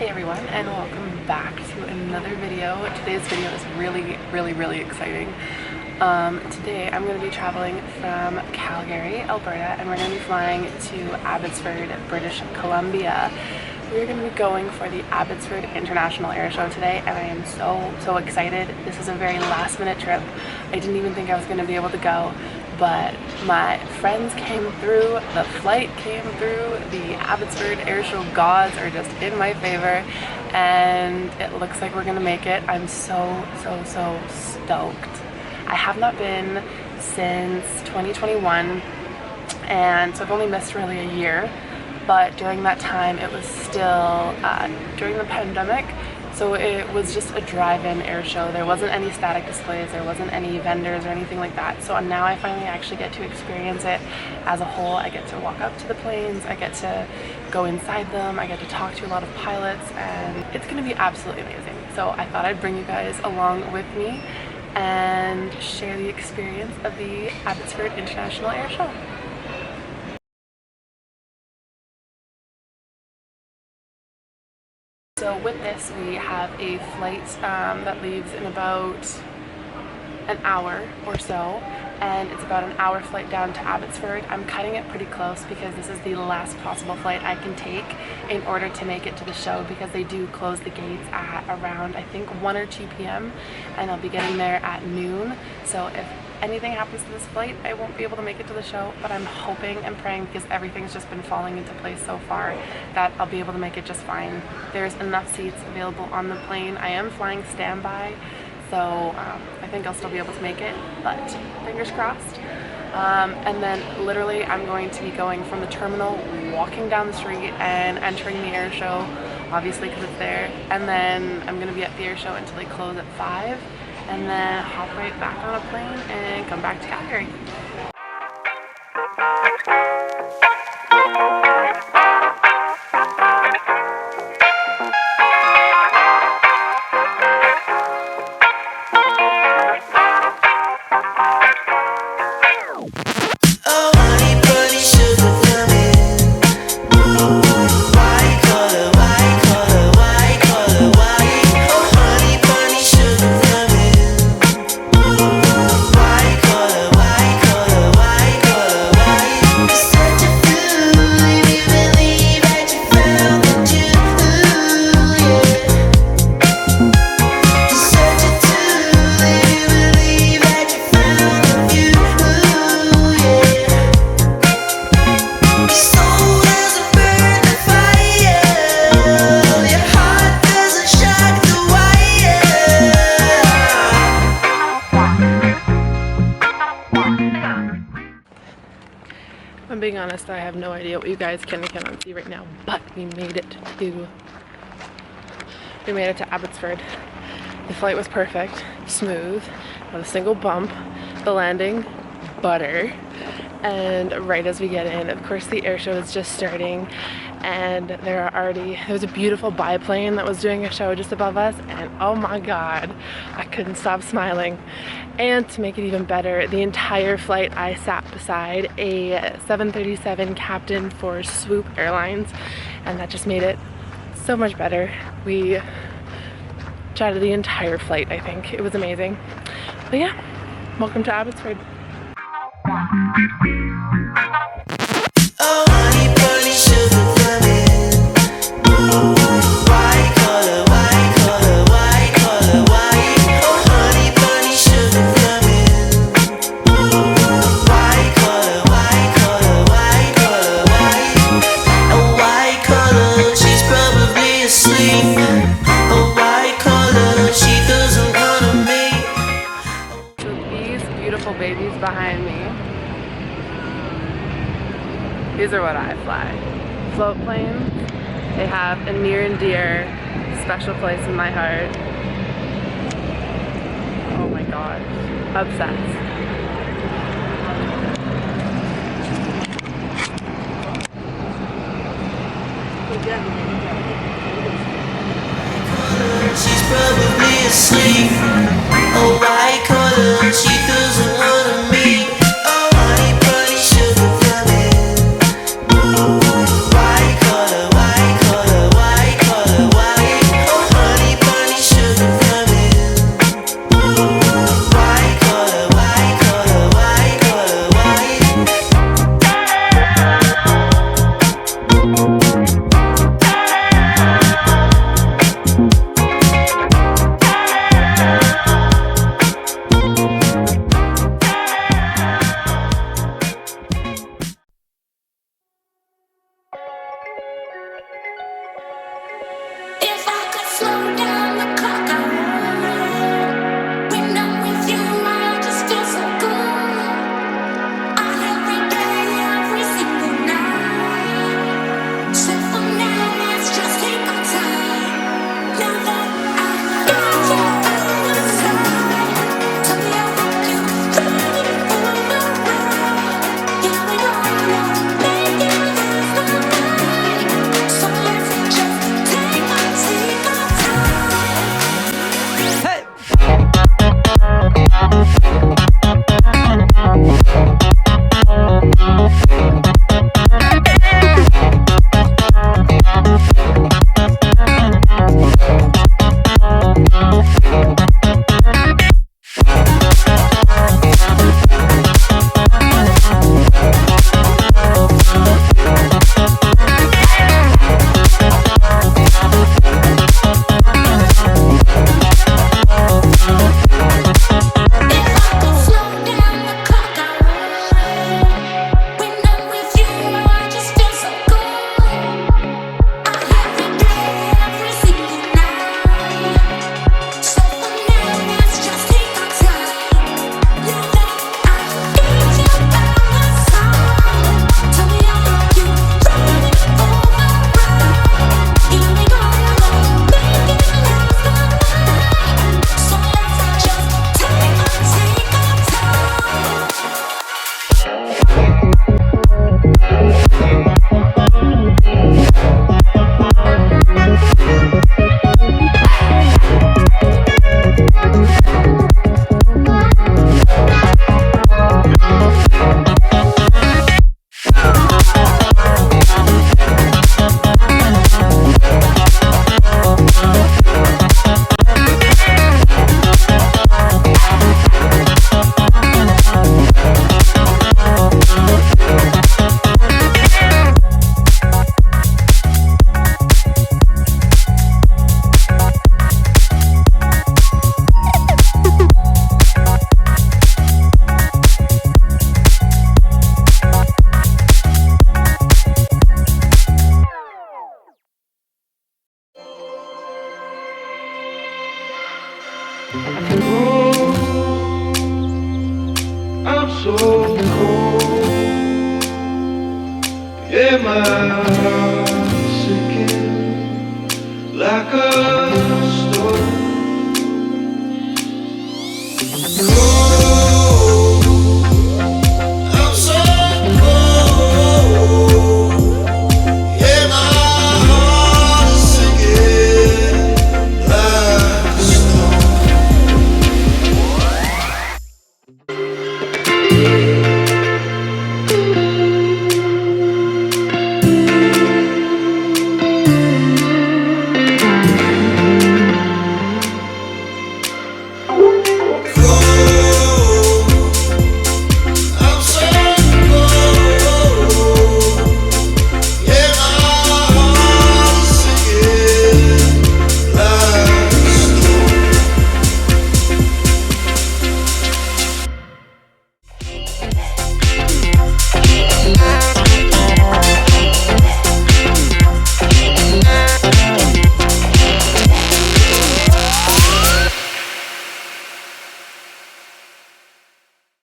Hey everyone, and welcome back to another video. Today's video is really exciting. Today I'm going to be traveling from Calgary, Alberta, and we're going to be flying to Abbotsford, British Columbia. We're going to be going for the Abbotsford International Airshow today, and I am so excited. This is a very last minute trip. I didn't even think I was going to be able to go, but my friends came through, the flight came through, the Abbotsford Airshow gods are just in my favor, and it looks like we're going to make it. I'm so stoked. I have not been since 2021, and so I've only missed really a year. But during that time, it was still during the pandemic, so it was just a drive-in air show. There wasn't any static displays, there wasn't any vendors or anything like that. So now I finally actually get to experience it as a whole. I get to walk up to the planes, I get to go inside them, I get to talk to a lot of pilots, and it's going to be absolutely amazing. So I thought I'd bring you guys along with me and share the experience of the Abbotsford International Airshow. So with this, we have a flight that leaves in about an hour or so, and it's about an hour flight down to Abbotsford. I'm cutting it pretty close because this is the last possible flight I can take in order to make it to the show, because they do close the gates at around, I think, 1 or 2 p.m. and I'll be getting there at noon. So if anything happens to this flight, I won't be able to make it to the show, but I'm hoping and praying, because everything's just been falling into place so far, that I'll be able to make it just fine. There's enough seats available on the plane. I am flying standby, so I think I'll still be able to make it, but fingers crossed. And then literally I'm going to be going from the terminal, walking down the street and entering the air show, obviously because it's there, and then I'm going to be at the air show until they close at 5, and then hop right back on a plane and come back to Calgary. I'm being honest, I have no idea what you guys can and cannot see right now, but we made it to Abbotsford. The flight was perfect, smooth, not a single bump. The landing, butter. And right as we get in, of course the air show is just starting, and there was a beautiful biplane that was doing a show just above us, and oh my god, I couldn't stop smiling. And to make it even better, the entire flight I sat beside a 737 captain for Swoop Airlines, and that just made it so much better. We chatted the entire flight, I think. It was amazing. But yeah, welcome to Abbotsford. Oh, honey, bunny, sugar plummet. White collar, white collar, white collar, white. Oh, honey, bunny, sugar plummet. White collar, white collar, white collar, white. A white collar, she's probably asleep. A white collar, she doesn't wanna meet. So these beautiful babies behind me, these are what I fly. Float planes. They have a near and dear special place in my heart. Oh my gosh. Obsessed. She's probably asleep. A white collar, she doesn't wanna meet. Oh, honey, bunny, sugar plummet. White collar, white collar, white collar, white. I'm so cold. Yeah, my heart's sinking like a